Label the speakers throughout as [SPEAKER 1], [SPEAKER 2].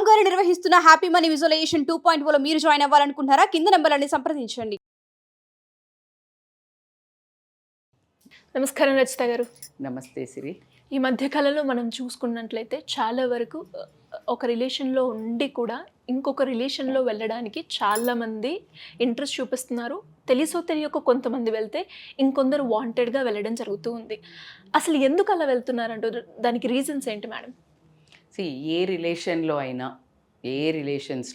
[SPEAKER 1] రామ్ గారు నిర్వహిస్తున్న happy money visualisation 2.0 లో మీరు జాయిన్ అవ్వాలనుకుంటున్నారా? కింద నెంబర్లని సంప్రదించండి.
[SPEAKER 2] నమస్కారం రచిత గారు.
[SPEAKER 3] నమస్తే సిరి.
[SPEAKER 2] ఈ మధ్య కాలంలో మనం చూసుకున్నట్లయితే చాలా వరకు ఒక రిలేషన్లో ఉండి కూడా ఇంకొక రిలేషన్లో వెళ్ళడానికి చాలామంది ఇంట్రెస్ట్ చూపిస్తున్నారు. తెలుసో తెలియక కొంతమంది వెళ్తే ఇంకొందరు వాంటెడ్గా వెళ్ళడం జరుగుతూ ఉంది. అసలు ఎందుకు అలా వెళ్తున్నారంటారు? దానికి రీజన్స్ ఏంటి మేడం?
[SPEAKER 3] ఏ రిలేషన్లో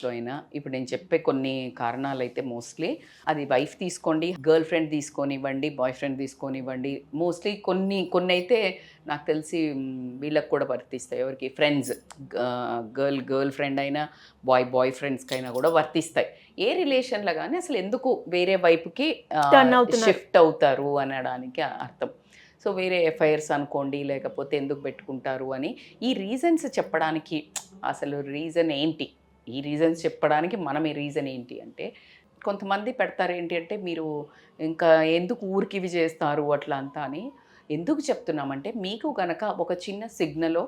[SPEAKER 3] అయినా ఇప్పుడు నేను చెప్పే కొన్ని కారణాలు అయితే మోస్ట్లీ అది వైఫ్ తీసుకోండి, గర్ల్ ఫ్రెండ్ తీసుకొనివ్వండి, బాయ్ ఫ్రెండ్ తీసుకొనివ్వండి, మోస్ట్లీ కొన్ని అయితే నాకు తెలిసి వీళ్ళకి కూడా వర్తిస్తాయి. ఎవరికి? ఫ్రెండ్స్, గర్ల్ ఫ్రెండ్ అయినా బాయ్ ఫ్రెండ్స్కైనా కూడా వర్తిస్తాయి. ఏ రిలేషన్లో కానీ అసలు ఎందుకు వేరే వైపుకి షిఫ్ట్ అవుతారు అనడానికి అర్థం. సో వేరే ఎఫ్ఐఆర్స్ అనుకోండి, లేకపోతే ఎందుకు పెట్టుకుంటారు అని ఈ రీజన్స్ చెప్పడానికి అసలు రీజన్ ఏంటి, ఈ రీజన్స్ చెప్పడానికి మనం ఈ రీజన్ ఏంటి అంటే, కొంతమంది పెడతారు ఏంటి అంటే మీరు ఇంకా ఎందుకు ఊరికి ఇవి చేస్తారు అట్లా అంతా అని. ఎందుకు చెప్తున్నామంటే మీకు కనుక ఒక చిన్న సిగ్నలో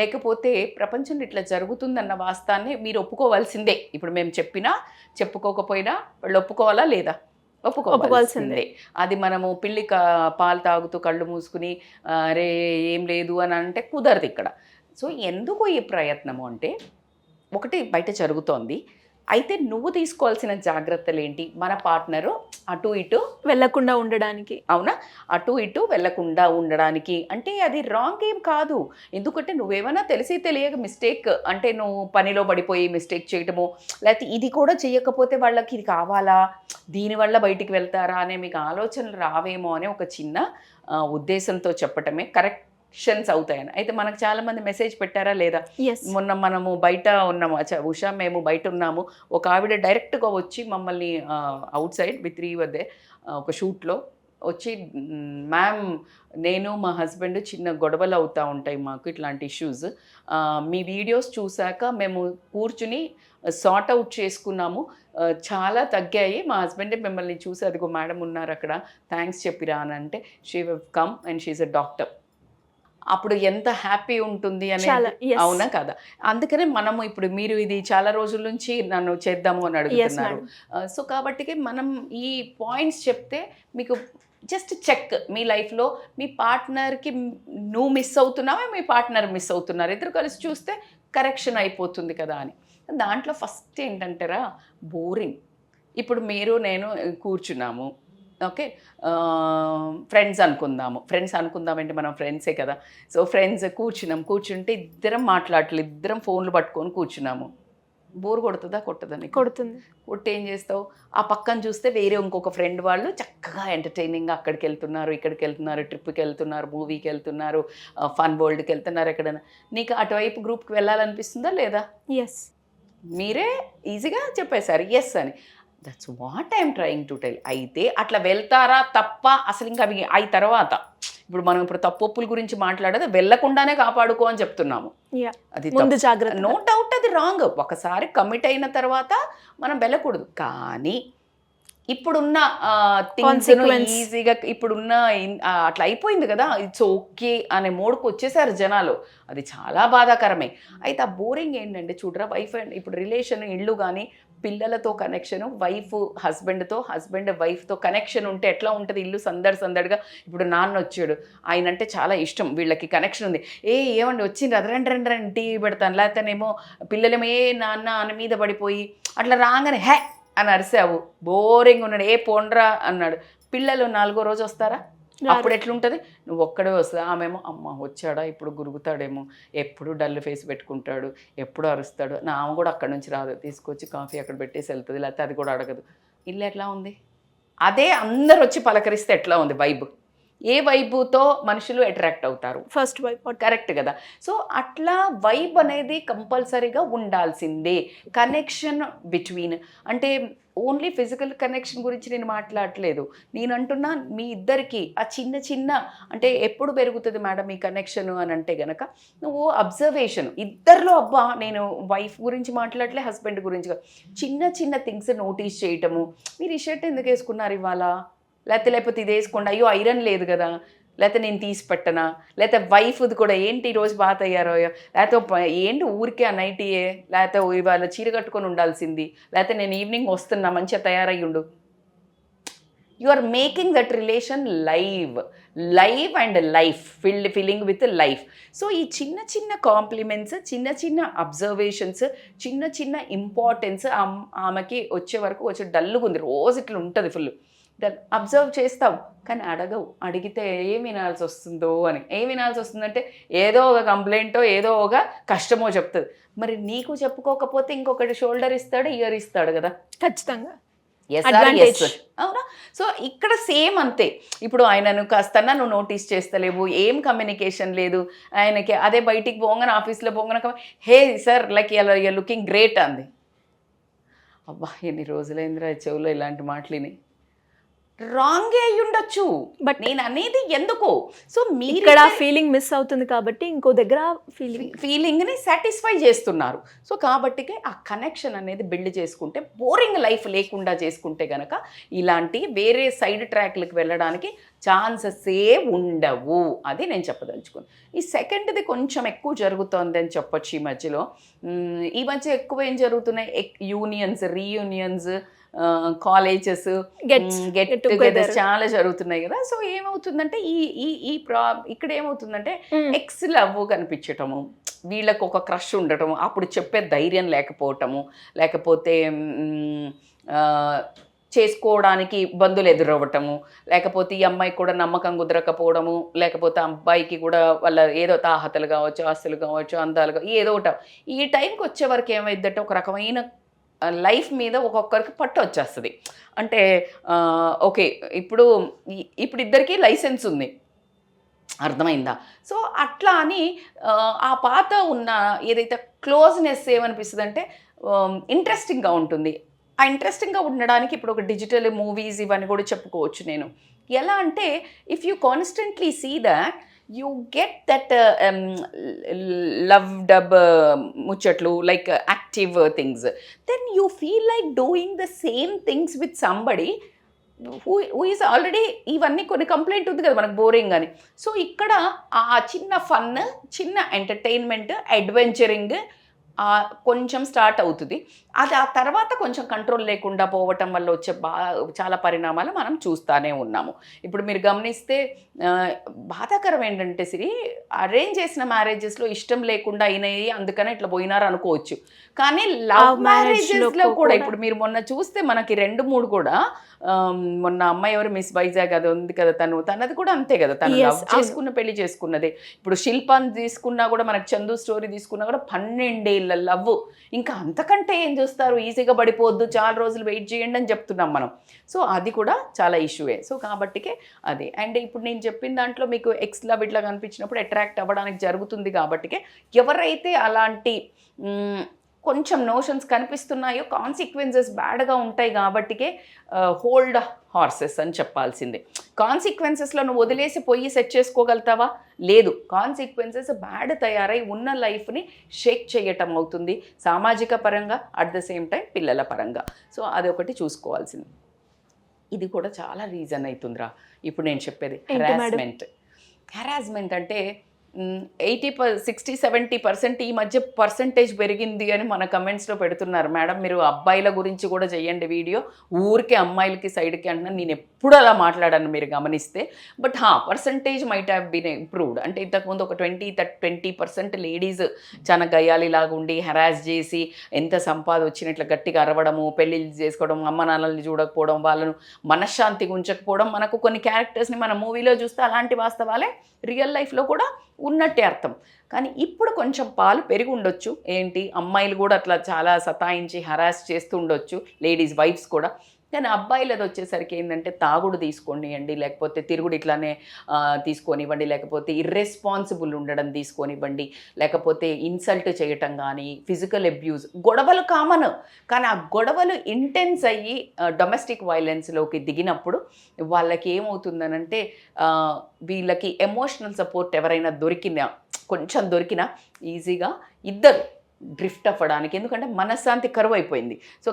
[SPEAKER 3] లేకపోతే ప్రపంచంలో ఇట్లా జరుగుతుందన్న వాస్తవాన్ని మీరు ఒప్పుకోవాల్సిందే. ఇప్పుడు మేము చెప్పినా చెప్పుకోకపోయినా వాళ్ళు ఒప్పుకోవాలా లేదా? ఒప్పుకోవాల్సిందే. అది మనము పిల్లి పాలు తాగుతూ కళ్ళు మూసుకుని అరే ఏం లేదు అని అంటే కుదరదు ఇక్కడ. సో ఎందుకు ఈ ప్రయత్నము అంటే, ఒకటి బయట జరుగుతోంది, అయితే నువ్వు తీసుకోవాల్సిన జాగ్రత్తలు ఏంటి? మన పార్ట్నరు అటు ఇటు
[SPEAKER 2] వెళ్ళకుండా ఉండడానికి.
[SPEAKER 3] అవునా? అటు ఇటు వెళ్ళకుండా ఉండడానికి అంటే అది రాంగ్ ఏం కాదు. ఎందుకంటే నువ్వేమైనా తెలిసి తెలియక మిస్టేక్ అంటే నువ్వు పనిలో పడిపోయి మిస్టేక్ చేయటము, లేకపోతే ఇది కూడా చేయకపోతే వాళ్ళకి ఇది కావాలా, దీనివల్ల బయటికి వెళ్తారా అనే మీకు ఆలోచనలు రావేమో అనే ఒక చిన్న ఉద్దేశంతో చెప్పటమే కరెక్ట్ క్షన్స్ అవుతాయని. అయితే మనకు చాలామంది మెసేజ్ పెట్టారా లేదా? మొన్న మనము బయట ఉన్నాము, ఉషా మేము బయట ఉన్నాము, ఒక ఆవిడ డైరెక్ట్గా వచ్చి మమ్మల్ని అవుట్ సైడ్ విత్ వద్దే ఒక షూట్లో వచ్చి, మ్యామ్ నేను మా హస్బెండ్ చిన్న గొడవలు అవుతూ ఉంటాయి మాకు ఇట్లాంటి ఇష్యూస్, మీ వీడియోస్ చూశాక మేము కూర్చుని సార్ట్ అవుట్ చేసుకున్నాము, చాలా తగ్గాయి, మా హస్బెండే మిమ్మల్ని చూసి అదిగో మేడం ఉన్నారు అక్కడ థ్యాంక్స్ చెప్పిరా అని అంటే, she will come and she is a doctor. అప్పుడు ఎంత హ్యాపీ ఉంటుంది అనేది, అవునా కదా? అందుకనే మనము ఇప్పుడు మీరు ఇది చాలా రోజుల నుంచి నన్ను చేద్దాము అని అడుగుతున్నారు. సో కాబట్టి మనం ఈ పాయింట్స్ చెప్తే మీకు జస్ట్ చెక్, మీ లైఫ్లో మీ పార్ట్నర్కి నువ్వు మిస్ అవుతున్నావా, మీ పార్ట్నర్ మిస్ అవుతున్నారు, ఇద్దరు కలిసి చూస్తే కరెక్షన్ అయిపోతుంది కదా అని. దాంట్లో ఫస్ట్ ఏంటంటారా, బోరింగ్. ఇప్పుడు మీరు నేను కూర్చున్నాము, ఓకే, ఫ్రెండ్స్ అనుకుందామంటే మనం ఫ్రెండ్సే కదా. సో ఫ్రెండ్స్ కూర్చుంటే ఇద్దరం మాట్లాడలేదు, ఇద్దరం ఫోన్లు పట్టుకొని కూర్చున్నాము. బోర్ కొడుతుందా? కొట్టదని
[SPEAKER 2] కొడుతుంది.
[SPEAKER 3] కొట్టి ఏం చేస్తావు? ఆ పక్కన చూస్తే వేరే ఇంకొక ఫ్రెండ్ వాళ్ళు చక్కగా ఎంటర్టైనింగ్గా అక్కడికి వెళ్తున్నారు, ఇక్కడికి వెళ్తున్నారు, ట్రిప్కి వెళ్తున్నారు, మూవీకి వెళ్తున్నారు, ఫన్ వరల్డ్కి వెళ్తున్నారు. ఎక్కడైనా నీకు అటువైపు గ్రూప్కి వెళ్ళాలనిపిస్తుందా లేదా?
[SPEAKER 2] ఎస్.
[SPEAKER 3] మీరే ఈజీగా చెప్పేశారు ఎస్ అని. That's what I'm trying to tell. అయితే అట్లా వెళ్తారా తప్ప అసలు ఇంకా అవి అయి తర్వాత ఇప్పుడు తప్పొప్పుల గురించి మాట్లాడేది వెళ్ళకుండానే కాపాడుకో అని చెప్తున్నాము. అది నో డౌట్, అది రాంగ్. ఒకసారి కమిట్ అయిన తర్వాత మనం వెళ్ళకూడదు. కానీ ఇప్పుడున్న థింగ్స్ ఈజీగా ఇప్పుడున్న అట్లా అయిపోయింది కదా, ఇట్స్ ఓకే అనే మోడ్కి వచ్చేసారు జనాలు. అది చాలా బాధాకరమే. అయితే ఆ బోరింగ్ ఏంటంటే చూడరా, వైఫ్ అండ్ ఇప్పుడు రిలేషన్, ఇళ్ళు కానీ పిల్లలతో కనెక్షను, వైఫ్ హస్బెండ్తో, హస్బెండ్ వైఫ్తో కనెక్షన్ ఉంటే ఎట్లా ఉంటుంది ఇల్లు సందడిగా. ఇప్పుడు నాన్న వచ్చాడు, ఆయన అంటే చాలా ఇష్టం, వీళ్ళకి కనెక్షన్ ఉంది, ఏమండి వచ్చింది రండి టీవీ పెడతాను, లేకపోతేనేమో పిల్లలేమో నాన్న అని మీద పడిపోయి అట్లా రాగానే హే అని అరిసావు, బోరింగ్ ఉన్నాడు, పోండ్రా అన్నాడు. పిల్లలు 4వ రోజు వస్తారా? అప్పుడు ఎట్లుంటుంది? నువ్వు ఒక్కడే వస్తుంది, ఆమెమో అమ్మ వచ్చాడా ఇప్పుడు గురుగుతాడేమో, ఎప్పుడు డల్ ఫేస్ పెట్టుకుంటాడు, ఎప్పుడు అరుస్తాడు, నా ఆమె కూడా అక్కడి నుంచి రాదు, తీసుకొచ్చి కాఫీ అక్కడ పెట్టేసి వెళ్తుంది, లేకపోతే అది కూడా అడగదు. ఇల్లు ఎట్లా ఉంది? అదే అందరు వచ్చి పలకరిస్తే ఎట్లా ఉంది వైబ్? ఏ వైబుతో మనుషులు అట్రాక్ట్ అవుతారు?
[SPEAKER 2] First vibe.
[SPEAKER 3] కరెక్ట్ కదా? సో అట్లా వైబ్ అనేది కంపల్సరీగా ఉండాల్సిందే. కనెక్షన్ బిట్వీన్ అంటే ఓన్లీ ఫిజికల్ కనెక్షన్ గురించి నేను మాట్లాడట్లేదు. నేను అంటున్నా మీ ఇద్దరికి ఆ చిన్న అంటే ఎప్పుడు పెరుగుతుంది మేడం ఈ కనెక్షన్ అని అంటే గనక, నువ్వు అబ్జర్వేషన్ ఇద్దరిలో, అబ్బా నేను వైఫ్ గురించి మాట్లాడలే, హస్బెండ్ గురించి, చిన్న థింగ్స్ నోటీస్ చేయటము. మీరు ఈ షర్ట్ ఎందుకు వేసుకున్నారు ఇవాళ, లేకపోతే ఇది వేసుకోండి, అయ్యో ఐరన్ లేదు కదా, లేకపోతే నేను తీసి పెట్టనా, లేకపోతే వైఫ్ది కూడా ఏంటి ఈరోజు బాగా తయారో, లేకపోతే ఏంటి ఊరికే ఆ నైటీయే, లేకపోతే ఇవాళ చీర కట్టుకొని ఉండాల్సింది, లేకపోతే నేను ఈవినింగ్ వస్తున్నా మంచిగా తయారయ్యుండు. You are making that relation live and life filling with life. So ఈ చిన్న చిన్న కాంప్లిమెంట్స్, చిన్న చిన్న అబ్జర్వేషన్స్, చిన్న చిన్న ఇంపార్టెన్స్ ఆమెకి వచ్చే వరకు వచ్చి డల్లుగా ఉంది, రోజు ఇట్లా ఉంటుంది ఫుల్ అబ్జర్వ్ చేస్తావు కానీ అడగవు. అడిగితే ఏం వినాల్సి వస్తుందో అని. ఏం వినాల్సి వస్తుందంటే ఏదో ఒక కంప్లైంటో ఏదో ఒక కష్టమో చెప్తుంది. మరి నీకు చెప్పుకోకపోతే ఇంకొకటి షోల్డర్ ఇస్తాడు, ఇయర్ ఇస్తాడు కదా
[SPEAKER 2] ఖచ్చితంగా.
[SPEAKER 3] అవునా? సో ఇక్కడ సేమ్ అంతే. ఇప్పుడు ఆయనను కాస్తన్నా నువ్వు నోటీస్ చేస్తలేవు, ఏం కమ్యూనికేషన్ లేదు ఆయనకి. అదే బయటికి పోగానే ఆఫీస్లో పోగానే hey sir like you are looking great అంది. అబ్బా ఎన్ని రోజులైందిరా చెవులో ఇలాంటి మాటలిని. రాంగే అయి ఉండొచ్చు, బట్ నేను అనేది ఎందుకు. సో మీరు
[SPEAKER 2] ఇక్కడ ఫీలింగ్ మిస్ అవుతుంది కాబట్టి ఇంకో దగ్గర
[SPEAKER 3] ఫీలింగ్ని సాటిస్ఫై చేస్తున్నారు. సో కాబట్టి ఆ కనెక్షన్ అనేది బిల్డ్ చేసుకుంటే, బోరింగ్ లైఫ్ లేకుండా చేసుకుంటే గనక ఇలాంటి వేరే సైడ్ ట్రాక్లకు వెళ్ళడానికి ఛాన్సెసే ఉండవు. అది నేను చెప్పదలుచుకున్నాను. ఈ సెకండ్ది కొంచెం ఎక్కువ జరుగుతుంది అని చెప్పొచ్చు ఈ మధ్యలో. ఈ మధ్య ఎక్కువ ఏం జరుగుతున్నాయి, unions, reunions, colleges get together చాలా జరుగుతున్నాయి కదా. సో ఏమవుతుందంటే ఇక్కడ ఏమవుతుందంటే ఎక్స్ లవ్ కనిపించటము, వీళ్ళకు ఒక క్రష్ ఉండటము, అప్పుడు చెప్పే ధైర్యం లేకపోవటము, లేకపోతే చేసుకోవడానికి ఇబ్బందులు ఎదురవ్వటము, లేకపోతే ఈ అమ్మాయికి కూడా నమ్మకం కుదరకపోవడము, లేకపోతే అబ్బాయికి కూడా వాళ్ళ ఏదో తాహతలు కావచ్చు, ఆస్తులు కావచ్చు, అందాలు ఏదో ఒకటి. ఈ టైంకి వచ్చే వరకు ఏమైందంటే ఒక రకమైన లైఫ్ మీద ఒక్కొక్కరికి పట్టు వచ్చేస్తుంది. అంటే ఓకే ఇప్పుడు ఇద్దరికీ లైసెన్స్ ఉంది, అర్థమైందా? సో అట్లా అని ఆ పాత ఉన్న ఏదైతే క్లోజ్నెస్ ఏమనిపిస్తుంది అంటే ఇంట్రెస్టింగ్గా ఉంటుంది. ఆ ఇంట్రెస్టింగ్గా ఉండడానికి ఇప్పుడు ఒక డిజిటల్ మూవీస్ ఇవన్నీ కూడా చెప్పుకోవచ్చు నేను. ఎలా అంటే if you constantly see that you get that love dub muchatlu like active things, then you feel like doing the same things with somebody who is already ఇవన్నీ కొన్ని కంప్లైంట్ ఉంది కదా మనకు బోరింగ్ అని. సో ఇక్కడ ఆ చిన్న ఫన్, చిన్న ఎంటర్టైన్మెంట్, అడ్వెంచరింగ్ కొంచెం స్టార్ట్ అవుతుంది. అది ఆ తర్వాత కొంచెం కంట్రోల్ లేకుండా పోవటం వల్ల వచ్చే చాలా పరిణామాలు మనం చూస్తూనే ఉన్నాము. ఇప్పుడు మీరు గమనిస్తే బాధాకరం ఏంటంటే సిరి, అరేంజ్ చేసిన మ్యారేజెస్లో ఇష్టం లేకుండా అయినాయి అందుకనే ఇట్లా పోయినారు అనుకోవచ్చు. కానీ లవ్ మ్యారేజెస్లో కూడా ఇప్పుడు మీరు మొన్న చూస్తే మనకి 2-3 కూడా, మొన్న అమ్మాయి ఎవరు మిస్ వైజాగ్ అది ఉంది కదా, తనది కూడా అంతే కదా, తను లవ్ చేసుకున్న పెళ్లి చేసుకున్నది. ఇప్పుడు శిల్పాన్ని తీసుకున్నా కూడా, మనకు చందు స్టోరీ తీసుకున్నా కూడా 12 ఏళ్ళ లవ్. ఇంకా అంతకంటే ఏం చూస్తారు, ఈజీగా పడిపోవద్దు, చాలా రోజులు వెయిట్ చేయండి అని చెప్తున్నాం మనం. సో అది కూడా చాలా ఇష్యూవే. సో కాబట్టికే అది. అండ్ ఇప్పుడు నేను చెప్పిన దాంట్లో మీకు ఎక్స్ లవ్ ఇట్లా కనిపించినప్పుడు అట్రాక్ట్ అవ్వడానికి జరుగుతుంది. కాబట్టికే ఎవరైతే అలాంటి కొంచెం నోషన్స్ కనిపిస్తున్నాయో కాన్సిక్వెన్సెస్ బ్యాడ్గా ఉంటాయి. కాబట్టికే హోల్డ్ హార్సెస్ అని చెప్పాల్సిందే. కాన్సిక్వెన్సెస్లో నువ్వు వదిలేసి పోయి సెట్ చేసుకోగలుగుతావా? లేదు. కాన్సిక్వెన్సెస్ బ్యాడ్ తయారై ఉన్న లైఫ్ని షేక్ చేయటం అవుతుంది, సామాజిక పరంగా, అట్ ద సేమ్ టైం పిల్లల పరంగా. సో అదొకటి చూసుకోవాల్సింది. ఇది కూడా చాలా రీజన్ అవుతుందిరా. ఇప్పుడు నేను చెప్పేది హెరాస్మెంట్ అంటే 60-70% ఈ మధ్య పర్సంటేజ్ పెరిగింది అని మన కమెంట్స్లో పెడుతున్నారు. మేడం మీరు అబ్బాయిల గురించి కూడా చేయండి వీడియో, ఊరికే అమ్మాయిలకి సైడ్కి అంటున్నా. నేను ఎప్పుడు అలా మాట్లాడాను మీరు గమనిస్తే. But percentage might have been improved. అంటే ఇంతకుముందు ఒక 20% లేడీస్ చాలా గయాలిలాగా ఉండి హెరాస్ చేసి ఎంత సంపాద వచ్చినట్లు గట్టిగా అరవడము, పెళ్ళిళ్ళు చేసుకోవడం, అమ్మ నాన్నల్ని చూడకపోవడం, వాళ్ళను మనశ్శాంతిగా ఉంచకపోవడం, మనకు కొన్ని క్యారెక్టర్స్ని మన మూవీలో చూస్తే అలాంటి వాస్తవాలే రియల్ లైఫ్లో కూడా ఉన్నట్టే అర్థం. కానీ ఇప్పుడు కొంచెం పాలు పెరిగి ఉండొచ్చు. ఏంటి, అమ్మాయిలు కూడా అట్లా చాలా సతాయించి హరాస్ చేస్తూ ఉండొచ్చు, లేడీస్ వైఫ్స్ కూడా. కానీ అబ్బాయిలది వచ్చేసరికి ఏంటంటే తాగుడు తీసుకోనివ్వండి, లేకపోతే తిరుగుడు ఇట్లానే తీసుకొనివ్వండి, లేకపోతే ఇర్రెస్పాన్సిబుల్ ఉండడం తీసుకొనివ్వండి, లేకపోతే ఇన్సల్ట్ చేయటం కానీ, ఫిజికల్ అబ్యూస్, గొడవలు కామన్. కానీ ఆ గొడవలు ఇంటెన్స్ అయ్యి డొమెస్టిక్ వైలెన్స్లోకి దిగినప్పుడు వాళ్ళకి ఏమవుతుందనంటే వీళ్ళకి ఎమోషనల్ సపోర్ట్ ఎవరైనా కొంచెం దొరికినా ఈజీగా ఇద్దరు డ్రిఫ్ట్ అవ్వడానికి. ఎందుకంటే మనశ్శాంతి కరువు అయిపోయింది. సో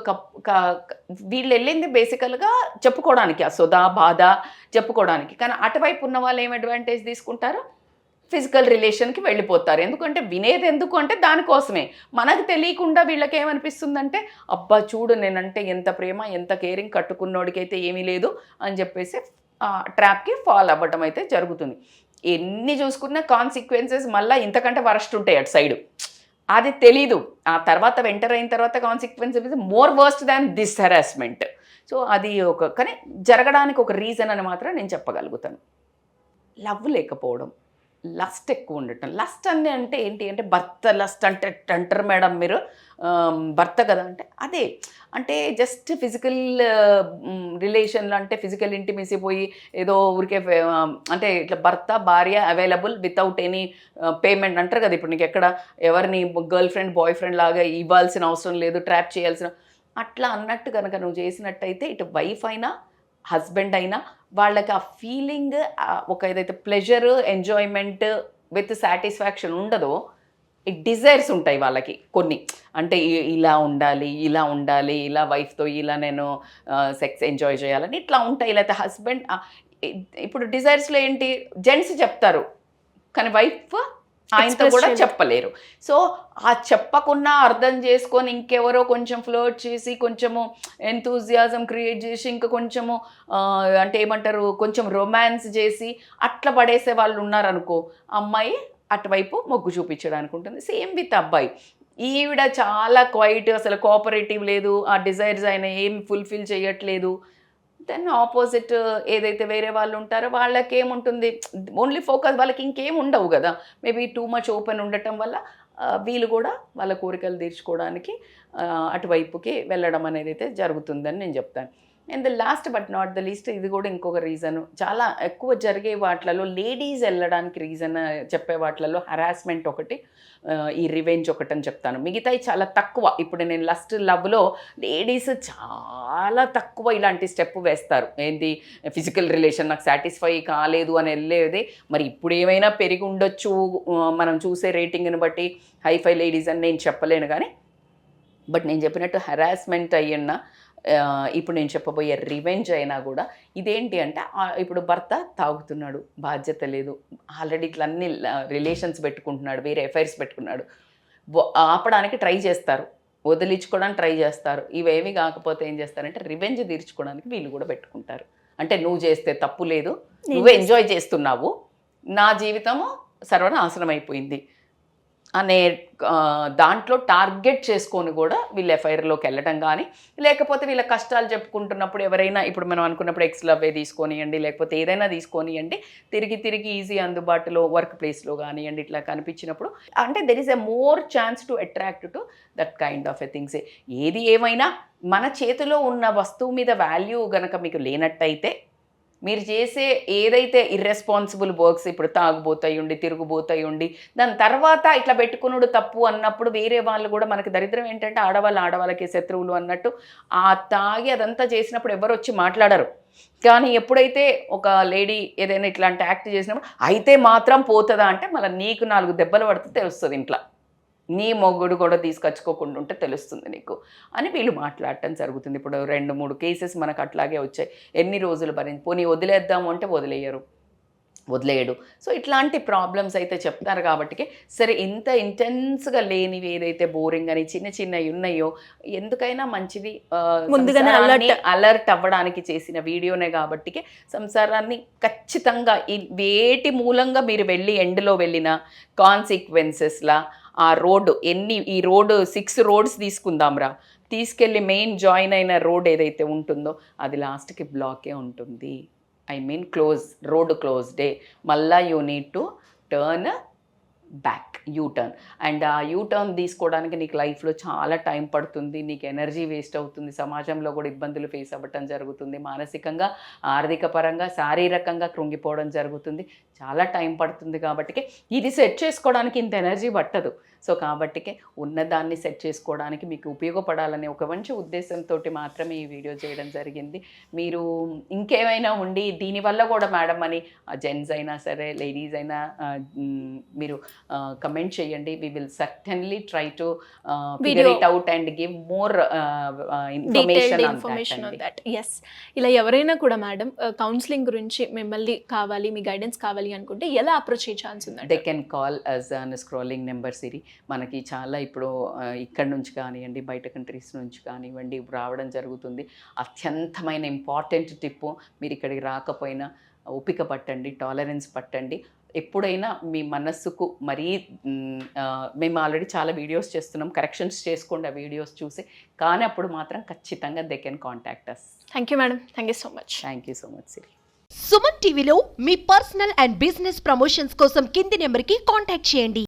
[SPEAKER 3] వీళ్ళు వెళ్ళింది బేసికల్గా చెప్పుకోవడానికి, ఆ సుధా బాధ చెప్పుకోవడానికి. కానీ అటువైపు ఉన్న వాళ్ళు ఏం అడ్వాంటేజ్ తీసుకుంటారు, ఫిజికల్ రిలేషన్కి వెళ్ళిపోతారు. ఎందుకంటే వినేది ఎందుకు అంటే దానికోసమే. మనకు తెలియకుండా వీళ్ళకి ఏమనిపిస్తుందంటే అబ్బా చూడు నేనంటే ఎంత ప్రేమ ఎంత కేరింగ్, కట్టుకున్నోడికైతే ఏమీ లేదు అని చెప్పేసి ట్రాప్కి ఫాల్ అవ్వడం అయితే జరుగుతుంది. ఎన్ని చూసుకున్న కాన్సిక్వెన్సెస్ మళ్ళీ ఇంతకంటే వరస్ట్ ఉంటాయి అటు సైడు. అది తెలీదు. ఆ తర్వాత ఎంటర్ అయిన తర్వాత consequences more worst than this harassment. So అది కానీ జరగడానికి ఒక రీజన్ అని మాత్రం నేను చెప్పగలుగుతాను. లవ్ లేకపోవడం, లస్ట్ ఎక్కువ ఉండటం. లస్ట్ అంటే ఏంటి అంటే భర్త లస్ట్ అంటే అంటారు మేడం మీరు, భర్త కదా అంటే అదే. అంటే జస్ట్ ఫిజికల్ రిలేషన్లో అంటే ఫిజికల్ ఇంటిమేసీ పోయి ఏదో ఊరికే అంటే ఇట్లా భర్త భార్య అవైలబుల్ వితౌట్ ఎనీ పేమెంట్ అంటారు కదా. ఇప్పుడు నీకు ఎక్కడ ఎవరిని గర్ల్ ఫ్రెండ్ బాయ్ ఫ్రెండ్ లాగా ఇవ్వాల్సిన అవసరం లేదు, ట్రాప్ చేయాల్సిన అట్లా అన్నట్టు కనుక నువ్వు చేసినట్టయితే ఇటు వైఫ్ అయినా హస్బెండ్ అయినా వాళ్ళకి ఆ ఫీలింగ్, ఒక ఏదైతే ప్లెజర్ ఎంజాయ్మెంట్ విత్ సాటిస్ఫాక్షన్ ఉండదో, ఈ డిజైర్స్ ఉంటాయి వాళ్ళకి కొన్ని. అంటే ఇలా ఉండాలి ఇలా ఉండాలి, ఇలా వైఫ్తో ఇలా నేను సెక్స్ ఎంజాయ్ చేయాలని ఇట్లా ఉంటాయి. లేకపోతే హస్బెండ్ ఇప్పుడు డిజైర్స్లో ఏంటి జెంట్స్ చెప్తారు కానీ వైఫ్ ఆయనతో కూడా చెప్పలేరు. సో ఆ చెప్పకుండా అర్థం చేసుకొని ఇంకెవరో కొంచెం ఫ్లోట్ చేసి కొంచెము ఎంతూజియాజం క్రియేట్ చేసి ఇంకా కొంచెము అంటే ఏమంటారు కొంచెం రొమాన్స్ చేసి అట్లా పడేసే వాళ్ళు ఉన్నారనుకో, అమ్మాయి అటువైపు మొగ్గు చూపించడానికి ఉంటుంది. సేమ్ విత్ అబ్బాయి. ఈవిడ చాలా క్వైట్, అసలు కోఆపరేటివ్ లేదు, ఆ డిజైర్స్ ఆయన ఏం ఫుల్ఫిల్ చేయట్లేదు. దెన్ ఆపోజిట్ ఏదైతే వేరే వాళ్ళు ఉంటారో వాళ్ళకేముంటుంది, ఓన్లీ ఫోకస్ వాళ్ళకి ఇంకేం ఉండవు కదా. మేబీ టూ మచ్ ఓపెన్ ఉండటం వల్ల వీళ్ళు కూడా వాళ్ళ కోరికలు తీర్చుకోవడానికి అటువైపుకి వెళ్ళడం అనేది అయితే జరుగుతుందని నేను చెప్తాను. And the last but not the least, ఇది కూడా ఇంకొక రీజను. చాలా ఎక్కువ జరిగే వాటిలలో లేడీస్ వెళ్ళడానికి రీజన్ చెప్పే వాటిలలో హరాస్మెంట్ ఒకటి, ఈ రివెంజ్ ఒకటి అని చెప్తాను. మిగతాయి చాలా తక్కువ. ఇప్పుడు నేను లస్ట్ లవ్లో లేడీస్ చాలా తక్కువ ఇలాంటి స్టెప్ వేస్తారు. ఏంటి ఫిజికల్ రిలేషన్ నాకు సాటిస్ఫై కాలేదు అని వెళ్ళేది. మరి ఇప్పుడు ఏమైనా పెరిగి ఉండొచ్చు మనం చూసే రేటింగ్ని బట్టి, హైఫై లేడీస్ అని నేను చెప్పలేను. కానీ బట్ నేను చెప్పినట్టు హరాస్మెంట్ అయ్యన్నా, ఇప్పుడు నేను చెప్పబోయే రివెంజ్ అయినా కూడా ఇదేంటి అంటే ఇప్పుడు భర్త తాగుతున్నాడు, బాధ్యత లేదు, ఆల్రెడీ ఇట్లా అన్ని రిలేషన్స్ పెట్టుకుంటున్నాడు, వేరే ఎఫైర్స్ పెట్టుకున్నాడు, ఆపడానికి ట్రై చేస్తారు, వదిలించుకోవడానికి ట్రై చేస్తారు. ఇవేమి కాకపోతే ఏం చేస్తారంటే రివెంజ్ తీర్చుకోవడానికి వీళ్ళు కూడా పెట్టుకుంటారు. అంటే నువ్వు చేస్తే తప్పు లేదు, నువ్వే ఎంజాయ్ చేస్తున్నావు, నా జీవితము సర్వనాశనం అయిపోయింది అనే దాంట్లో టార్గెట్ చేసుకొని కూడా వీళ్ళు ఎఫ్ఐఆర్లోకి వెళ్ళడం కానీ, లేకపోతే వీళ్ళ కష్టాలు చెప్పుకుంటున్నప్పుడు ఎవరైనా ఇప్పుడు మనం అనుకున్నప్పుడు ఎక్స్ లవ్వే తీసుకొనియండి, లేకపోతే ఏదైనా తీసుకొనియండి, తిరిగి ఈజీ అందుబాటులో వర్క్ ప్లేస్లో కానివ్వండి ఇట్లా కనిపించినప్పుడు అంటే there is a more chance to attract to that kind of a things. ఏది ఏమైనా మన చేతిలో ఉన్న వస్తువు మీద వాల్యూ కనుక మీకు లేనట్టయితే, మీరు చేసే ఏదైతే ఇర్రెస్పాన్సిబుల్ వర్క్స్, ఇప్పుడు తాగుబోతాయి ఉండి తిరుగుబోతాయి ఉండి దాని తర్వాత ఇట్లా పెట్టుకున్నాడు తప్పు అన్నప్పుడు వేరే వాళ్ళు కూడా, మనకి దరిద్రం ఏంటంటే ఆడవాళ్ళకి శత్రువులు అన్నట్టు, ఆ తాగి అదంతా చేసినప్పుడు ఎవరు వచ్చి మాట్లాడరు. కానీ ఎప్పుడైతే ఒక లేడీ ఏదైనా ఇట్లాంటి యాక్ట్ చేసినప్పుడు అయితే మాత్రం పోతుందా అంటే మళ్ళీ నీకు 4 దెబ్బలు పడితే తెలుస్తుంది, ఇంట్లో నీ మొగుడు కూడా తీసుకొచ్చుకోకుండా ఉంటే తెలుస్తుంది నీకు అని వీళ్ళు మాట్లాడటం జరుగుతుంది. ఇప్పుడు 2-3 కేసెస్ మనకు అట్లాగే వచ్చాయి. ఎన్ని రోజులు పోనీ వదిలేద్దాము అంటే వదిలేయడు. సో ఇట్లాంటి ప్రాబ్లమ్స్ అయితే చెప్తారు. కాబట్టి సరే ఇంత ఇంటెన్స్గా లేనివి ఏదైతే బోరింగ్ అని చిన్నవి ఉన్నాయో, ఎందుకైనా మంచిది ముందుగానే అలర్ట్ అవ్వడానికి చేసిన వీడియోనే. కాబట్టి సంసారాన్ని ఖచ్చితంగా వేటి మూలంగా మీరు వెళ్ళి ఎండ్లో వెళ్ళిన కాన్సిక్వెన్సెస్లా ఆ రోడ్డు ఈ రోడ్డు 6 రోడ్స్ తీసుకుందాంరా, తీసుకెళ్ళి మెయిన్ జాయిన్ అయిన రోడ్ ఏదైతే ఉంటుందో అది లాస్ట్కి బ్లాకే ఉంటుంది. రోడ్ క్లోజ్డే. మళ్ళా you need to turn back, U turn. And ఆ యూటర్న్ తీసుకోవడానికి నీకు లైఫ్లో చాలా టైం పడుతుంది, నీకు ఎనర్జీ వేస్ట్ అవుతుంది, సమాజంలో కూడా ఇబ్బందులు ఫేస్ అవ్వటం జరుగుతుంది, మానసికంగా ఆర్థిక పరంగా శారీరకంగా కృంగిపోవడం జరుగుతుంది, చాలా టైం పడుతుంది. కాబట్టి ఇది సెట్ చేసుకోవడానికి ఇంత ఎనర్జీ పట్టదు. సో కాబట్టికే ఉన్నదాన్ని సెట్ చేసుకోవడానికి మీకు ఉపయోగపడాలనే ఒక మంచి ఉద్దేశంతో మాత్రమే ఈ వీడియో చేయడం జరిగింది. మీరు ఇంకేమైనా ఉండి దీనివల్ల కూడా మేడం అని జెంట్స్ అయినా సరే లేడీస్ అయినా మీరు కమెంట్ చేయండి. We will certainly try to figure it out and give more
[SPEAKER 2] information on that. Yes, ఇలా ఎవరైనా కూడా మేడం కౌన్సిలింగ్ గురించి మిమ్మల్ని కావాలి, మీ గైడెన్స్ కావాలి అనుకుంటే ఎలా అప్రోచ్ అయ్యే ఛాన్స్ ఉందండి?
[SPEAKER 3] They can call us on scrolling number Siri. మనకి చాలా ఇప్పుడు ఇక్కడ నుంచి కానివ్వండి, బయట కంట్రీస్ నుంచి కానివ్వండి రావడం జరుగుతుంది. అత్యంతమైన ఇంపార్టెంట్ టిప్పు, మీరు ఇక్కడికి రాకపోయినా ఓపిక పట్టండి, టాలరెన్స్ పట్టండి. ఎప్పుడైనా మీ మనస్సుకు మరీ మేము ఆల్రెడీ చాలా వీడియోస్ చేస్తున్నాం, కరెక్షన్స్ చేసుకోండి ఆ వీడియోస్ చూసి, కానీ అప్పుడు మాత్రం ఖచ్చితంగా they can contact us.
[SPEAKER 2] Thank you madam, thank you so much.
[SPEAKER 3] Thank you so much Siri.
[SPEAKER 4] Suman టీవీలో మీ పర్సనల్ అండ్ బిజినెస్ ప్రమోషన్స్ కోసం కింది నెంబర్కి కాంటాక్ట్ చేయండి.